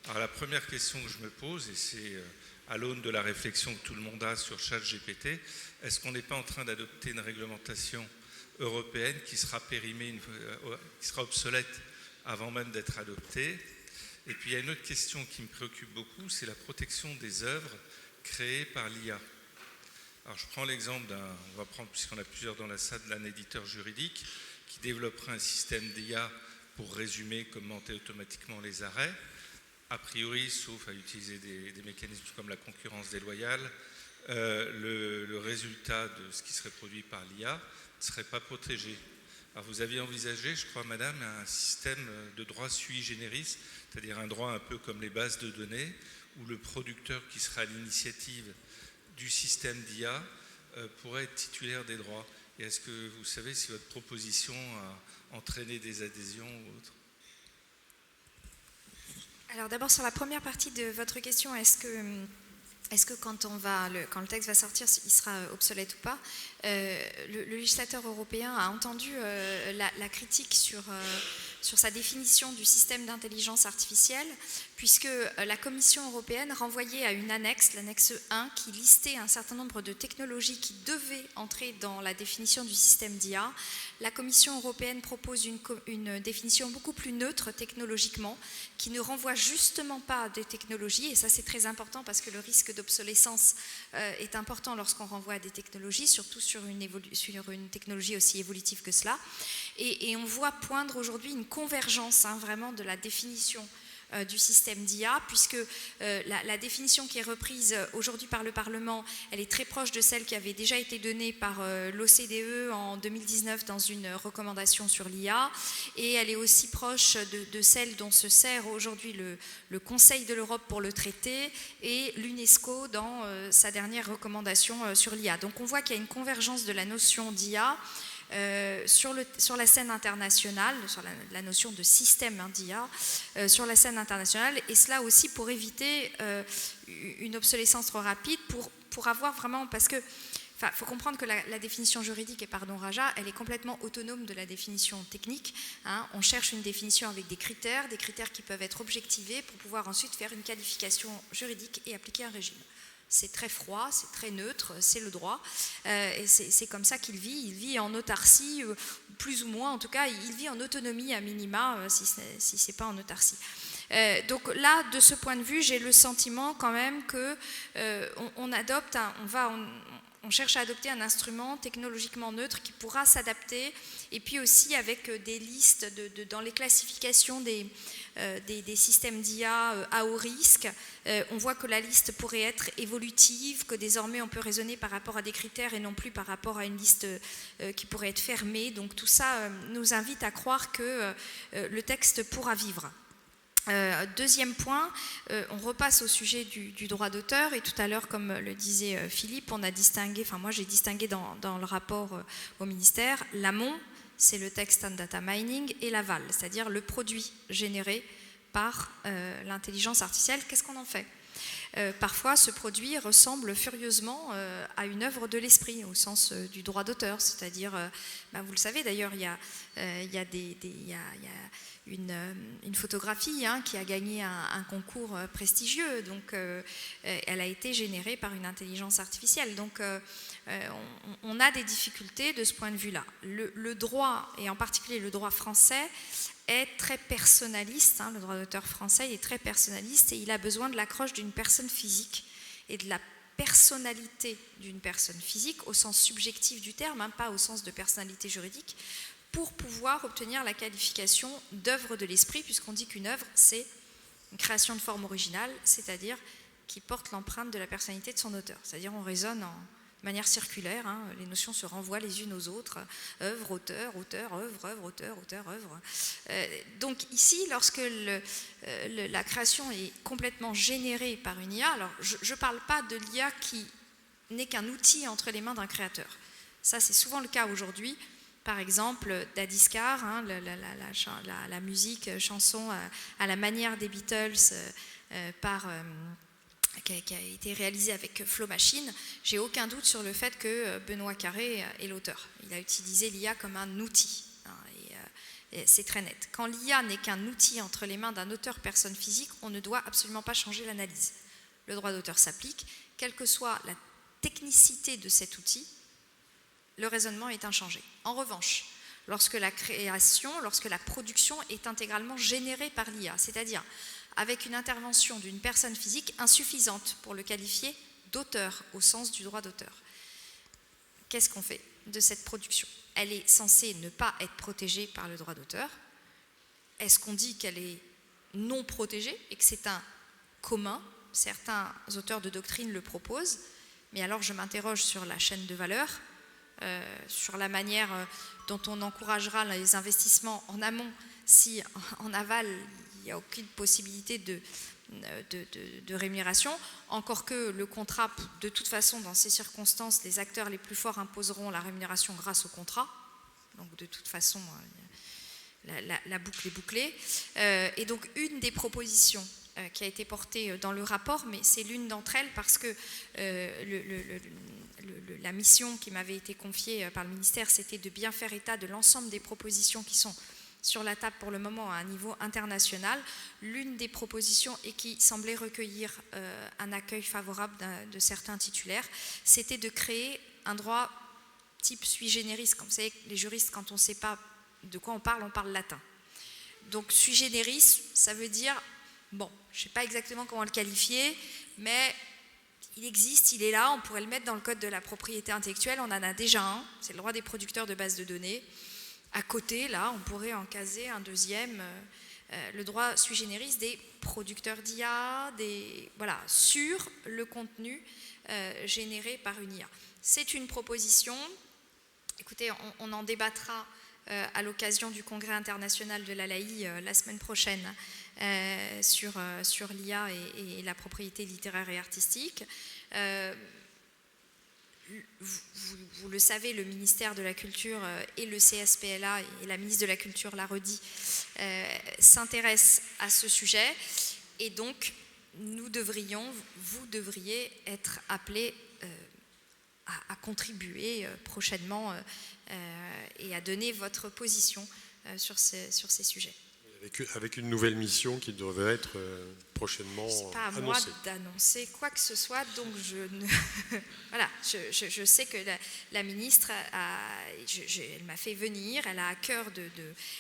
Alors la première question que je me pose, et c'est à l'aune de la réflexion que tout le monde a sur ChatGPT, est-ce qu'on n'est pas en train d'adopter une réglementation européenne qui sera périmée, qui sera obsolète avant même d'être adoptée? Et puis il y a une autre question qui me préoccupe beaucoup, c'est la protection des œuvres créées par l'IA. Alors je prends l'exemple on va prendre, puisqu'on a plusieurs dans la salle, d'un éditeur juridique qui développerait un système d'IA pour résumer, commenter automatiquement les arrêts. A priori, sauf à utiliser des mécanismes comme la concurrence déloyale, le résultat de ce qui serait produit par l'IA ne serait pas protégé. Alors vous aviez envisagé, je crois, madame, un système de droit sui generis, c'est-à-dire un droit un peu comme les bases de données, où le producteur qui sera à l'initiative du système d'IA pourrait être titulaire des droits. Et est-ce que vous savez si votre proposition a entraîné des adhésions ou autre? Alors d'abord sur la première partie de votre question, est-ce que quand le texte va sortir, il sera obsolète ou pas? Le législateur européen a entendu la critique sur sa définition du système d'intelligence artificielle, puisque la Commission européenne renvoyait à une annexe, l'annexe 1, qui listait un certain nombre de technologies qui devaient entrer dans la définition du système d'IA. La Commission européenne propose une définition beaucoup plus neutre technologiquement, qui ne renvoie justement pas à des technologies, et ça c'est très important parce que le risque d'obsolescence est important lorsqu'on renvoie à des technologies, surtout sur une technologie aussi évolutive que cela. Et on voit poindre aujourd'hui une convergence vraiment de la définition du système d'IA, puisque la définition qui est reprise aujourd'hui par le Parlement, elle est très proche de celle qui avait déjà été donnée par l'OCDE en 2019 dans une recommandation sur l'IA, et elle est aussi proche de celle dont se sert aujourd'hui le Conseil de l'Europe pour le traité et l'UNESCO dans sa dernière recommandation sur l'IA. Donc on voit qu'il y a une convergence de la notion d'IA sur la scène internationale, sur la notion de système d'IA sur la scène internationale, et cela aussi pour éviter une obsolescence trop rapide, pour avoir vraiment, parce que il faut comprendre que la définition juridique, et pardon Raja, elle est complètement autonome de la définition technique. On cherche une définition avec des critères qui peuvent être objectivés pour pouvoir ensuite faire une qualification juridique et appliquer un régime. C'est très froid, c'est très neutre, c'est le droit, et c'est comme ça qu'il vit. Il vit en autarcie, plus ou moins, en tout cas, il vit en autonomie à minima, si ce n'est pas en autarcie. Donc là, de ce point de vue, j'ai le sentiment quand même que on cherche à adopter un instrument technologiquement neutre qui pourra s'adapter, et puis aussi avec des listes dans les classifications des systèmes d'IA à haut risque. On voit que la liste pourrait être évolutive, que désormais on peut raisonner par rapport à des critères et non plus par rapport à une liste qui pourrait être fermée. Donc tout ça nous invite à croire que le texte pourra vivre. Deuxième point, on repasse au sujet du droit d'auteur, et tout à l'heure, comme le disait Philippe, on a distingué, moi j'ai distingué dans le rapport au ministère, l'amont, c'est le text and data mining, et l'aval, c'est-à-dire le produit généré par l'intelligence artificielle. Qu'est-ce qu'on en fait ? Parfois, ce produit ressemble furieusement à une œuvre de l'esprit, au sens du droit d'auteur, c'est-à-dire, vous le savez d'ailleurs, il y a une photographie qui a gagné un concours prestigieux, donc elle a été générée par une intelligence artificielle. Donc on a des difficultés de ce point de vue-là. Le droit, et en particulier le droit français, est très personnaliste, le droit d'auteur français est très personnaliste, et il a besoin de l'accroche d'une personne physique et de la personnalité d'une personne physique au sens subjectif du terme, pas au sens de personnalité juridique, pour pouvoir obtenir la qualification d'œuvre de l'esprit, puisqu'on dit qu'une œuvre, c'est une création de forme originale, c'est-à-dire qui porte l'empreinte de la personnalité de son auteur. C'est-à-dire on raisonne de manière circulaire, hein, les notions se renvoient les unes aux autres, œuvre, auteur, auteur, œuvre, œuvre, auteur, auteur, œuvre. Donc ici, lorsque la création est complètement générée par une IA, alors je ne parle pas de l'IA qui n'est qu'un outil entre les mains d'un créateur. Ça, c'est souvent le cas aujourd'hui. Par exemple, Dadiscar, hein, la musique, chanson à la manière des Beatles qui a été réalisée avec Flow Machine, j'ai aucun doute sur le fait que Benoît Carré est l'auteur. Il a utilisé l'IA comme un outil, hein, et c'est très net. Quand l'IA n'est qu'un outil entre les mains d'un auteur personne physique, on ne doit absolument pas changer l'analyse. Le droit d'auteur s'applique, quelle que soit la technicité de cet outil, le raisonnement est inchangé. En revanche, lorsque la création, lorsque la production est intégralement générée par l'IA, c'est-à-dire avec une intervention d'une personne physique insuffisante pour le qualifier d'auteur au sens du droit d'auteur, qu'est-ce qu'on fait de cette production? Elle est censée ne pas être protégée par le droit d'auteur. Est-ce qu'on dit qu'elle est non protégée et que c'est un commun? Certains auteurs de doctrine le proposent, mais alors je m'interroge sur la chaîne de valeur, sur la manière dont on encouragera les investissements en amont si en aval il n'y a aucune possibilité de rémunération, encore que le contrat, de toute façon dans ces circonstances, les acteurs les plus forts imposeront la rémunération grâce au contrat, donc de toute façon la boucle est bouclée. Et donc une des propositions qui a été portée dans le rapport, mais c'est l'une d'entre elles parce que la mission qui m'avait été confiée par le ministère, c'était de bien faire état de l'ensemble des propositions qui sont sur la table pour le moment à un niveau international. L'une des propositions, et qui semblait recueillir un accueil favorable de certains titulaires, c'était de créer un droit type sui generis. Comme vous savez, les juristes, quand on ne sait pas de quoi on parle latin. Donc sui generis, ça veut dire, bon, je ne sais pas exactement comment le qualifier, mais il existe, il est là, on pourrait le mettre dans le code de la propriété intellectuelle, on en a déjà un, c'est le droit des producteurs de bases de données. À côté, là, on pourrait en caser un deuxième, le droit sui generis des producteurs d'IA, voilà, sur le contenu généré par une IA. C'est une proposition, écoutez, on en débattra à l'occasion du Congrès international de la LAI la semaine prochaine sur l'IA et la propriété littéraire et artistique. Vous le savez, le ministère de la Culture et le CSPLA, et la ministre de la Culture l'a redit, s'intéressent à ce sujet. Et donc, vous devriez être appelés à contribuer prochainement et à donner votre position sur ces sujets. Avec une nouvelle mission qui devrait être prochainement annoncée. C'est pas à moi d'annoncer quoi que ce soit, donc voilà, je sais que la ministre, elle m'a fait venir, elle a à cœur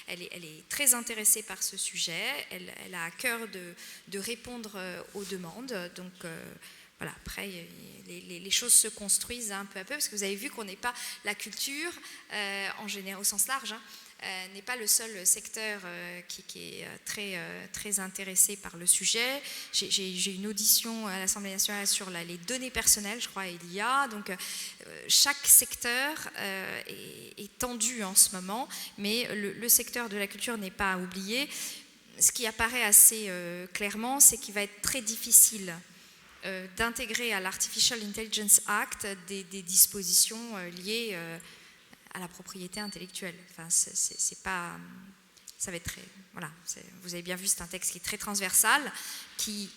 elle est très intéressée par ce sujet, elle a à cœur de répondre aux demandes, donc voilà, après, les choses se construisent un peu à peu, parce que vous avez vu qu'on n'est pas la culture, en général, au sens large, hein, n'est pas le seul secteur qui est très intéressé par le sujet. J'ai une audition à l'Assemblée nationale sur les données personnelles, je crois, et l'IA. Donc, chaque secteur est tendu en ce moment, mais le secteur de la culture n'est pas à oublier. Ce qui apparaît assez clairement, c'est qu'il va être très difficile d'intégrer à l'Artificial Intelligence Act des dispositions liées à la propriété intellectuelle. Enfin, c'est pas, ça va être très, voilà. Vous avez bien vu, c'est un texte qui est très transversal, qui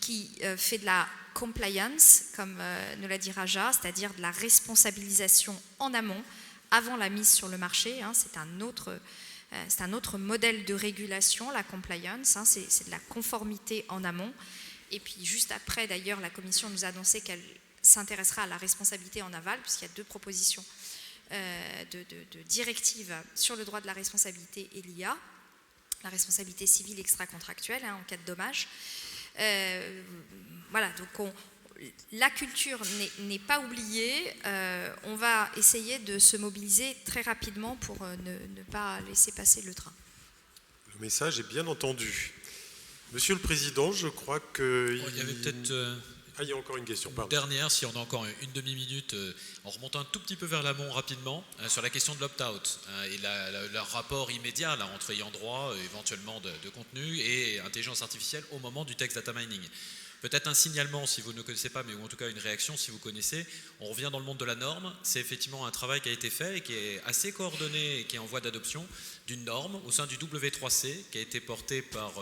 fait de la compliance, comme nous l'a dit Raja, c'est-à-dire de la responsabilisation en amont, avant la mise sur le marché. Hein, c'est un autre modèle de régulation, la compliance. Hein, c'est de la conformité en amont. Et puis juste après, d'ailleurs, la Commission nous a annoncé qu'elle s'intéressera à la responsabilité en aval, puisqu'il y a 2 propositions de directives sur le droit de la responsabilité et l'IA, la responsabilité civile extra-contractuelle, hein, en cas de dommage. Voilà, donc la culture n'est pas oubliée. On va essayer de se mobiliser très rapidement pour ne pas laisser passer le train. Le message est bien entendu. Monsieur le Président, je crois que... Il y avait peut-être Ah, il y a encore une question, pardon. Dernière, si on a encore une demi-minute, en remontant un tout petit peu vers l'amont rapidement, sur la question de l'opt-out et le rapport immédiat là, entre ayant droit éventuellement de contenu et intelligence artificielle au moment du text data mining. Peut-être un signalement si vous ne connaissez pas, mais ou en tout cas une réaction si vous connaissez. On revient dans le monde de la norme. C'est effectivement un travail qui a été fait et qui est assez coordonné et qui est en voie d'adoption d'une norme au sein du W3C qui a été porté par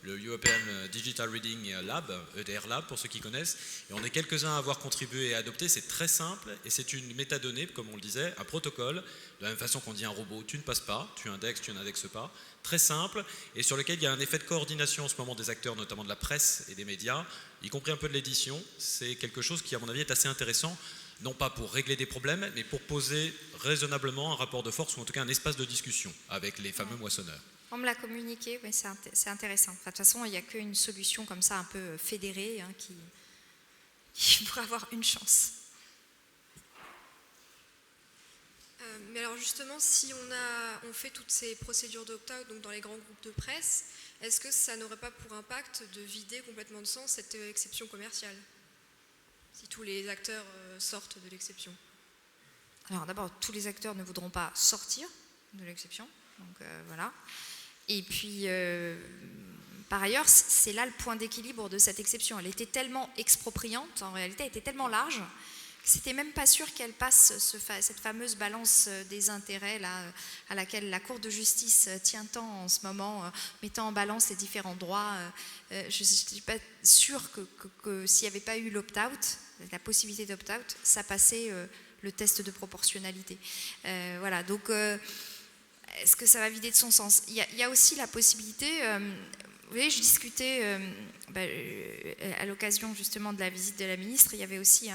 le European Digital Reading Lab, EDR Lab pour ceux qui connaissent. Et on est quelques-uns à avoir contribué et adopté. C'est très simple et c'est une métadonnée, comme on le disait, un protocole. De la même façon qu'on dit à un robot, tu ne passes pas, tu n'indexes pas. Très simple et sur lequel il y a un effet de coordination en ce moment des acteurs, notamment de la presse et des médias, y compris un peu de l'édition. C'est quelque chose qui, à mon avis, est assez intéressant, non pas pour régler des problèmes, mais pour poser raisonnablement un rapport de force ou en tout cas un espace de discussion avec les fameux moissonneurs. On me l'a communiqué, mais c'est intéressant. Enfin, de toute façon, il n'y a qu'une solution comme ça, un peu fédérée, qui pourrait avoir une chance. Mais alors justement, si on fait toutes ces procédures d'opt-out donc dans les grands groupes de presse, est-ce que ça n'aurait pas pour impact de vider complètement de sens cette exception commerciale, si tous les acteurs sortent de l'exception? Alors d'abord, tous les acteurs ne voudront pas sortir de l'exception, donc voilà. Et puis, par ailleurs, c'est là le point d'équilibre de cette exception. Elle était tellement expropriante, en réalité, elle était tellement large, que c'était même pas sûr qu'elle passe cette fameuse balance des intérêts là, à laquelle la Cour de justice tient tant en ce moment, mettant en balance les différents droits. Je ne suis pas sûre que s'il n'y avait pas eu l'opt-out, la possibilité d'opt-out, ça passait le test de proportionnalité. Voilà, donc est-ce que ça va vider de son sens? Il y a aussi la possibilité... vous voyez, je discutais à l'occasion justement de la visite de la ministre, il y avait aussi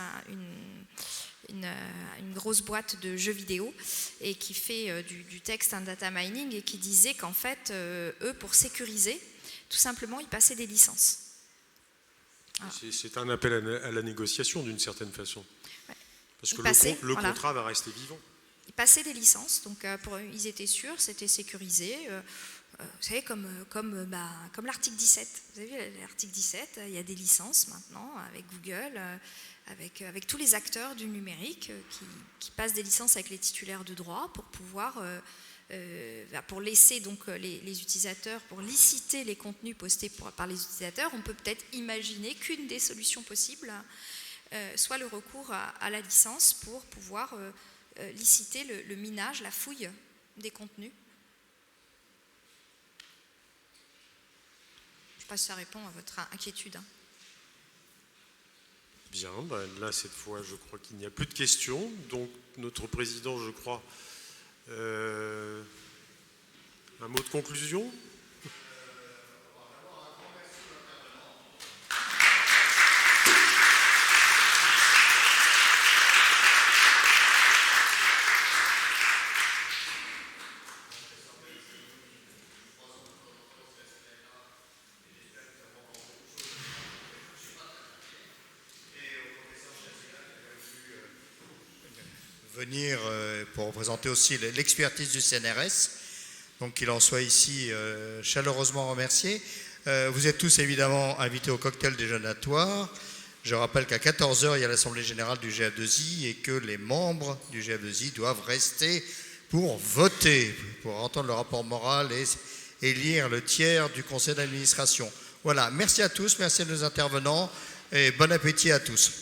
une grosse boîte de jeux vidéo et qui fait du texte, un data mining, et qui disait qu'en fait, eux, pour sécuriser, tout simplement, ils passaient des licences. Ah. C'est un appel à la négociation d'une certaine façon. Ouais. Parce que le contrat va rester vivant. Ils passaient des licences, donc ils étaient sûrs, c'était sécurisé. Vous savez, comme l'article 17. Vous avez vu l'article 17, il y a des licences maintenant avec Google, avec tous les acteurs du numérique qui passent des licences avec les titulaires de droit pour pouvoir, pour laisser donc les utilisateurs, pour liciter les contenus postés par les utilisateurs. On peut peut-être imaginer qu'une des solutions possibles soit le recours à la licence pour pouvoir liciter le minage, la fouille des contenus. Je ne sais pas si ça répond à votre inquiétude. Bien, là cette fois je crois qu'il n'y a plus de questions. Donc notre président, je crois, un mot de conclusion? Venir pour représenter aussi l'expertise du CNRS, donc qu'il en soit ici chaleureusement remercié. Vous êtes tous évidemment invités au cocktail déjeunatoire. Je rappelle qu'à 14h, il y a l'Assemblée Générale du GF2I et que les membres du GF2I doivent rester pour voter, pour entendre le rapport moral et élire le tiers du conseil d'administration. Voilà, merci à tous, merci à nos intervenants et bon appétit à tous.